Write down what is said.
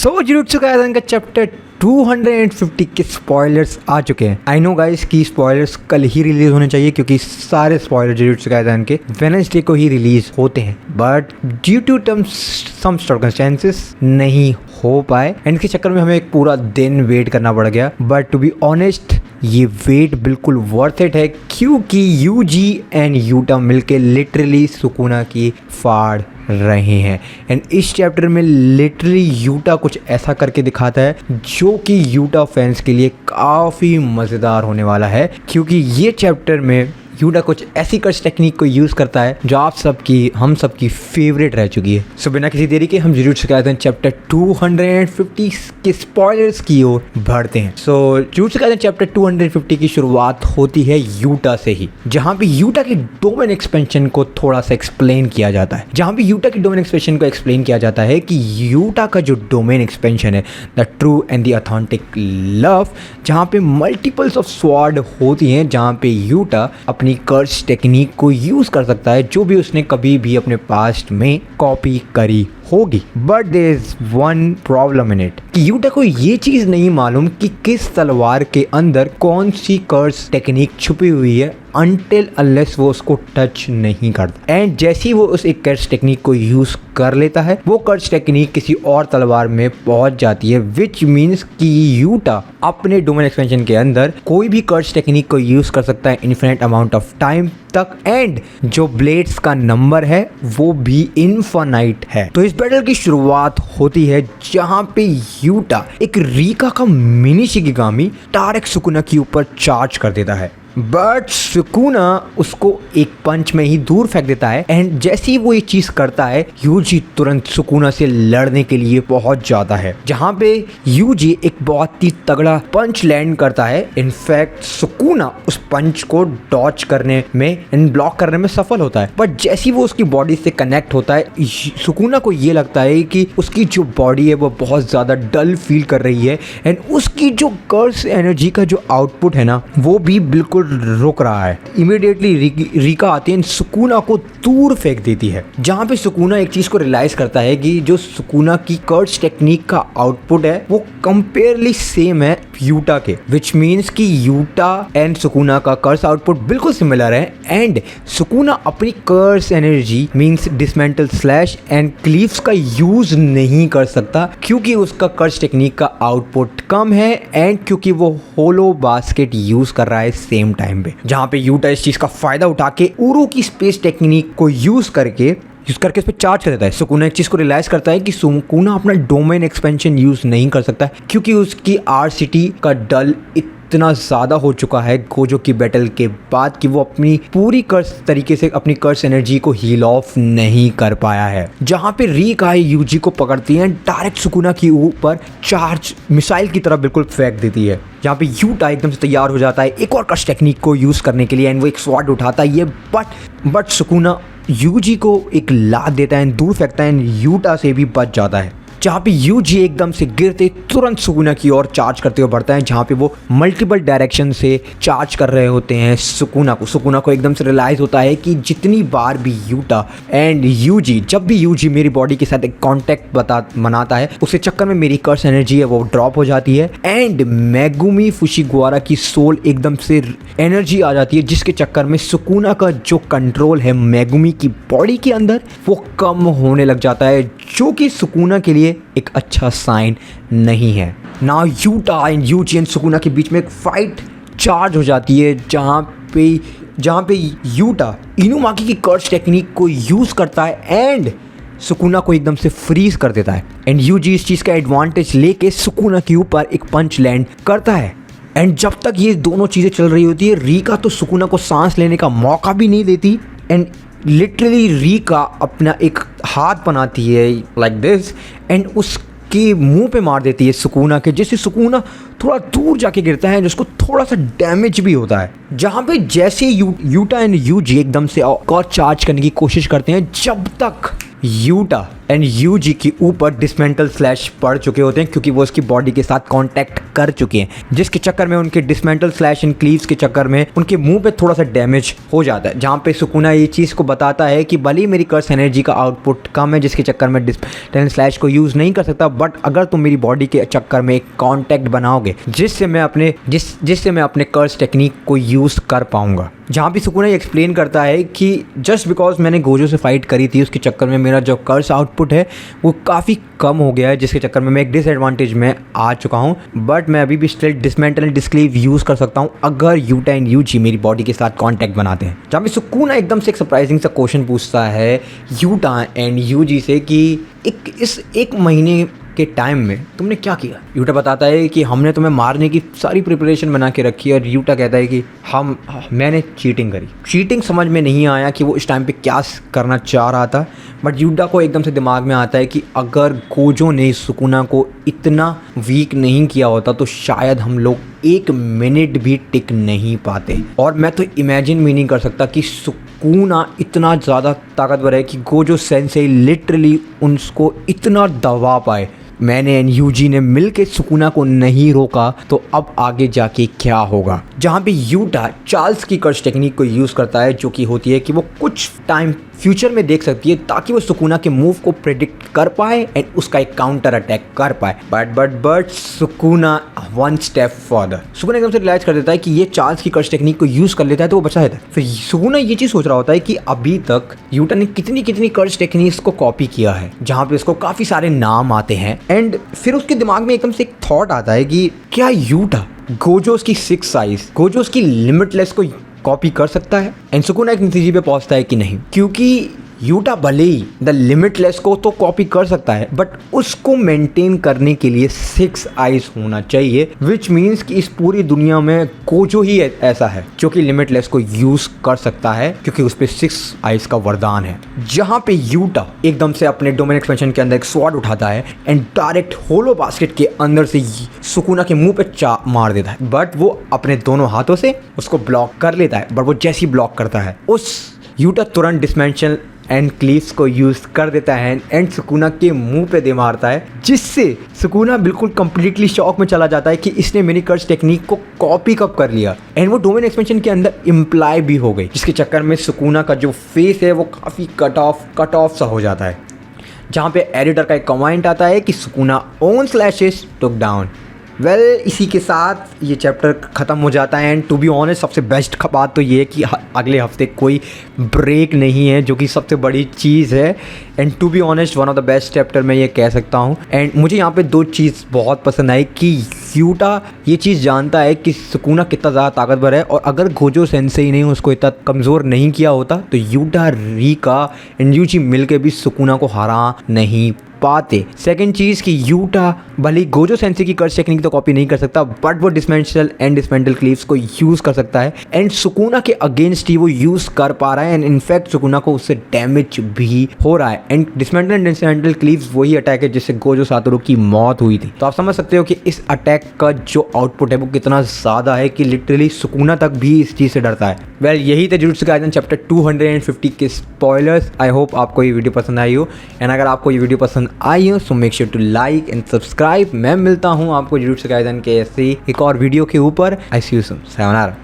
सो Jujutsu Kaisen का chapter 250 के spoilers आ चुके हैं। आई नो गाइस कि स्पॉयलर्स कल ही रिलीज होने चाहिए क्योंकि सारे स्पॉयलर जुजुत्सु काइसेन के वेडनेसडे को ही रिलीज होते हैं, but due to some circumstances नहीं हो पाए एंड इसके चक्कर में हमें एक पूरा दिन वेट करना पड़ गया। बट टू बी ऑनेस्ट ये वेट बिल्कुल वर्थ इट है क्योंकि यूजी एंड यूटा मिलके लिटरली सुकुना की फाड़ रहे हैं एंड इस चैप्टर में लिटरली यूटा कुछ ऐसा करके दिखाता है जो कि यूटा फैंस के लिए काफ़ी मज़ेदार होने वाला है, क्योंकि ये चैप्टर में यूटा कुछ ऐसी कर्स टेक्निक को यूज़ करता है जो हम सबकी फेवरेट रह चुकी है। सो बिना किसी देरी के हम जुजुत्सु काइसेन चैप्टर 250 के स्पॉयलर्स की ओर बढ़ते हैं। सो जुजुत्सु काइसेन चैप्टर 250 की शुरुआत होती है यूटा से ही, जहाँ पे यूटा के डोमेन एक्सपेंशन को थोड़ा सा एक्सप्लेन किया जाता है। जहाँ पे यूटा के डोमेन एक्सपेंशन को एक्सप्लेन किया जाता है कि यूटा का जो डोमेन एक्सपेंशन है the true and the authentic love, जहाँ पे मल्टीपल्स ऑफ स्वॉर्ड होती हैं, जहाँ पे यूटा अपनी कर्स टेक्निक को यूज कर सकता है जो भी उसने कभी भी अपने पास्ट में कॉपी करी होगी। But there is one problem in it कि यूटा को ये चीज नहीं मालूम कि किस तलवार के अंदर कौन सी कर्स टेक्निक छुपी हुई है अनटिल अनलेस वो उसको टच नहीं करता। एंड जैसे ही वो उस एक कर्स टेक्निक को यूज कर लेता है वो कर्स टेक्निक किसी और तलवार में पहुंच जाती है, विच मीन्स कि यूटा अपने डोमेन एक्सपेंशन के अंदर कोई भी कर्स टेक्निक को यूज कर सकता है इन्फिनिट अमाउंट ऑफ टाइम तक, एंड जो ब्लेड्स का नंबर है वो भी इनफाइनाइट है। तो इस बैटल की शुरुआत होती है जहां पे यूटा एक रीका का मिनी शिकिगामी टारेक सुकुना के ऊपर चार्ज कर देता है, बट सुकुना उसको एक पंच में ही दूर फेंक देता है। एंड जैसे ही वो ये चीज करता है यूजी तुरंत सुकुना से लड़ने के लिए पहुंच जाता है, जहां पे यूजी एक बहुत ही तगड़ा पंच लैंड करता है। इनफैक्ट सुकुना उस पंच को डॉच करने में एंड ब्लॉक करने में सफल होता है, बट जैसे ही वो उसकी बॉडी से कनेक्ट होता है सुकुना को ये लगता है कि उसकी जो बॉडी है वो बहुत ज्यादा डल फील कर रही है एंड उसकी जो कर्स एनर्जी का जो आउटपुट है ना वो भी बिल्कुल रुक रहा है। इमीडिएटली रीका आती है, सुकुना को दूर फेंक देती है, जहां पे सुकुना एक चीज को रियलाइज करता है कि जो सुकुना की कर्स टेक्निक का आउटपुट है वो कंपेयरली सेम है यूटा के, विच मीन्स कि यूटा एंड सुकुना का कर्स आउटपुट बिल्कुल सिमिलर है। एंड सुकुना अपनी curse energy means dismantle slash and cleaves का यूज नहीं कर सकता क्योंकि उसका कर्स टेक्निक का आउटपुट कम है एंड क्योंकि वो होलो बास्केट यूज कर रहा है सेम टाइम पे, जहां पे यूटा इस चीज का फायदा उठा के उरो की स्पेस टेक्निक को यूज करके उस पर चार्ज कर देता है। सुकुना एक चीज को रियलाइज करता है कि सुकुना अपना डोमेन एक्सपेंशन यूज नहीं कर सकता क्योंकि उसकी आरसीटी का डल इतना ज़्यादा हो चुका है गोजो की बैटल के बाद कि वो अपनी पूरी कर्स तरीके से अपनी कर्स एनर्जी को हील ऑफ नहीं कर पाया है। जहाँ पे रीका यूजी को पकड़ती है डायरेक्ट सुकुना के ऊपर चार्ज मिसाइल की तरह बिल्कुल फेंक देती है, जहाँ पे यूटा एकदम से तैयार हो जाता है एक और कर्स टेक्निक को यूज़ करने के लिए एंड वो एक स्वॉर्ड उठाता है बट सुकुना यूजी को एक लात देता है, दूर फेंकता है एंड यूटा से भी बच जाता है, जहाँ पे यूजी एकदम से गिरते तुरंत सुकुना की ओर चार्ज करते हुए बढ़ता है, जहाँ पे वो मल्टीपल डायरेक्शन से चार्ज कर रहे होते हैं सुकुना को एकदम से रियलाइज होता है कि जितनी बार भी यूटा एंड यूजी जब भी यूजी मेरी बॉडी के साथ एक कॉन्टैक्ट बनाता है उसके चक्कर में मेरी कर्स एनर्जी है वो ड्रॉप हो जाती है एंड मेगुमी फुशिगवारा की सोल एकदम से एनर्जी आ जाती है, जिसके चक्कर में सुकुना का जो कंट्रोल है मेगुमी की बॉडी के अंदर वो कम होने लग जाता है, जो कि सुकुना के लिए एक अच्छा साइन नहीं है। Now Yuta and Yuji and Sukuna के बीच में एक फाइट चार्ज हो जाती है, जहाँ पे यूटा इनुमाकी की कर्स टेक्निक को यूज करता है एंड सुकुना को एकदम से फ्रीज कर देता है एंड यूजी इस चीज का एडवांटेज लेके सुकुना के ऊपर एक पंच लैंड करता है। एंड जब तक ये दोनों चीजें चल रही होती है रीका तो सुकुना को सांस लेने का मौका भी नहीं देती एंड लिटरली रीका अपना एक हाथ बनाती है लाइक दिस एंड उसके मुंह पे मार देती है सुकुना के, जिससे सुकुना थोड़ा दूर जाके गिरता है जिसको थोड़ा सा डैमेज भी होता है। जहाँ पे जैसे यूटा एंड यूजी एकदम से और चार्ज करने की कोशिश करते हैं जब तक यूटा एंड यूजी के ऊपर डिसमेंटल स्लैश पड़ चुके होते हैं क्योंकि वो उसकी बॉडी के साथ कांटेक्ट कर चुके हैं, जिसके चक्कर में उनके डिसमेंटल स्लैश एंड क्लीव्स के चक्कर में उनके मुंह पे थोड़ा सा डैमेज हो जाता है, जहाँ पे सुकुना ये चीज़ को बताता है कि भले ही मेरी कर्स एनर्जी का आउटपुट कम है जिसके चक्कर में डिसमेंटल स्लैश को यूज़ नहीं कर सकता, बट अगर तुम मेरी बॉडी के चक्कर में एक कॉन्टैक्ट बनाओगे जिससे मैं अपने कर्स टेक्निक को यूज़ कर पाऊंगा। जहाँ भी सुकुना ये एक्सप्लेन करता है कि जस्ट बिकॉज मैंने गोजो से फाइट करी थी उसके चक्कर में मेरा जो कर्स आउटपुट है वो काफ़ी कम हो गया है, जिसके चक्कर में मैं एक डिसएडवांटेज में आ चुका हूँ, बट मैं अभी भी स्टिल डिसमेंटल एंड डिस्क्लीव यूज़ कर सकता हूँ अगर यूटा एंड यूजी मेरी बॉडी के साथ कॉन्टैक्ट बनाते हैं। जहाँ पे सुकुना एकदम से एक सरप्राइजिंग सा क्वेश्चन पूछता है यूटा एंड यूजी से कि इस एक महीने के टाइम में तुमने क्या किया। यूटा बताता है कि हमने तुम्हें मारने की सारी प्रिपरेशन बना के रखी है, और यूटा कहता है कि मैंने चीटिंग करी। चीटिंग समझ में नहीं आया कि वो इस टाइम पे क्या करना चाह रहा था, बट यूटा को एकदम से दिमाग में आता है कि अगर गोजो ने सुकुना को इतना वीक नहीं किया होता तो शायद हम लोग 1 मिनट भी टिक नहीं पाते। और मैं तो इमेजिन भी नहीं कर सकता कि सुकुना इतना ज़्यादा ताकतवर है कि गोजो सेंसेई लिटरली उसको इतना दबा पाए। मैंने एंड यूजी ने मिलके सुकुना को नहीं रोका तो अब आगे जाके क्या होगा। जहाँ पे यूटा चार्ल्स की कर्स टेक्निक को यूज़ करता है, जो कि होती है कि वो कुछ टाइम फ्यूचर में देख सकती है ताकि वो सुकुना के मूव को प्रेडिक्ट कर पाए एंड उसका एक काउंटर अटैक कर पाए। But Sukuna 1 step further. Sukuna एकदम से रियलाइज कर देता है कि ये चार्ल्स की कर्स टेक्निक को यूज़ कर लेता है तो वो बचा रहता है। फिर सुकुना ये चीज़ सोच रहा होता है कि अभी तक यूटा ने कितनी कर्स टेक्निक्स को कॉपी किया है, जहाँ पे उसको काफ़ी सारे नाम आते हैं। एंड फिर उसके दिमाग में एकदम से एक थॉट आता है कि क्या यूटा गोजोस की 6 साइज, गोजोस की लिमिटलेस को कॉपी कर सकता है। एंड सुकुना एक नतीजे पे पहुंचता है कि नहीं, क्योंकि यूटा भले ही द लिमिटलेस को तो कॉपी कर सकता है बट उसको मेंटेन करने के लिए 6 आइज होना चाहिए, विच मीन्स कि इस पूरी दुनिया में गोजो ही ऐसा है जो कि लिमिटलेस को यूज कर सकता है क्योंकि उस पर 6 आइज का वरदान है। जहाँ पे यूटा एकदम से अपने डोमेन एक्सपेंशन के अंदर एक स्वॉर्ड उठाता है एंड डायरेक्ट होलो बास्केट के अंदर से सुकुना के मुंह पे मार देता है, बट वो अपने दोनों हाथों से उसको ब्लॉक कर लेता है। बट वो जैसे ही ब्लॉक करता है उस यूटा तुरंत डिसमेंशन एंड क्लीव्स को यूज़ कर देता है एंड सुकुना के मुंह पे दे मारता है, जिससे सुकुना बिल्कुल कंप्लीटली शॉक में चला जाता है कि इसने मेरी कर्स टेक्निक को कॉपी कब कर लिया। एंड वो डोमेन एक्सपेंशन के अंदर इम्प्लाई भी हो गई, जिसके चक्कर में सुकुना का जो फेस है वो काफ़ी कट ऑफ सा हो जाता है। जहाँ पे एडिटर का एक कमेंट आता है कि Sukuna own slashes took down. Well इसी के साथ ये चैप्टर ख़त्म हो जाता है। एंड टू बी ऑनेस्ट सबसे बेस्ट बात तो ये है कि अगले हफ्ते कोई ब्रेक नहीं है, जो कि सबसे बड़ी चीज़ है। And to be honest one of the best chapter मैं ये कह सकता हूँ। एंड मुझे यहाँ पे 2 चीज़ बहुत पसंद आई कि यूटा ये चीज़ जानता है कि सुकुना कितना ज़्यादा ताकतवर है, और अगर गोजो सेंसेई ने उसको इतना कमज़ोर नहीं किया होता तो यूटा, रिका एंड यूजी मिल के भी सुकुना को हरा नहीं पाते। सेकंड चीज़ कि यूटा भले ही गोजो सेंसेई की कर्स टेक्निक तो कॉपी नहीं कर सकता, बट वो डिसमेंटल क्लीव्स को यूज़ कर सकता है एंड सुकुना के अगेंस्ट ही वो यूज़ कर पा रहा है। एंड इनफैक्ट सुकुना को उससे डैमेज भी हो रहा है। एंड डिसमेंटल क्लीव्स वही अटैक है जिससे गोजो सातोरू की मौत हुई थी। तो आप समझ सकते हो कि इस अटैक का जो आउटपुट है वो कितना ज़्यादा है कि लिटरली सुकुना तक भी इस चीज़ से डरता है। वेल यही थे जुजुत्सु काइसेन चैप्टर 250 के स्पॉयलर्स। आई होप आपको ये वीडियो पसंद आई हो, एंड अगर आपको ये वीडियो पसंद आई हो so make sure to like and subscribe. मैं मिलता हूँ आपको जुजुत्सु काइसेन के ऐसे एक और वीडियो के ऊपर। आई सी यू सून। सायोनारा।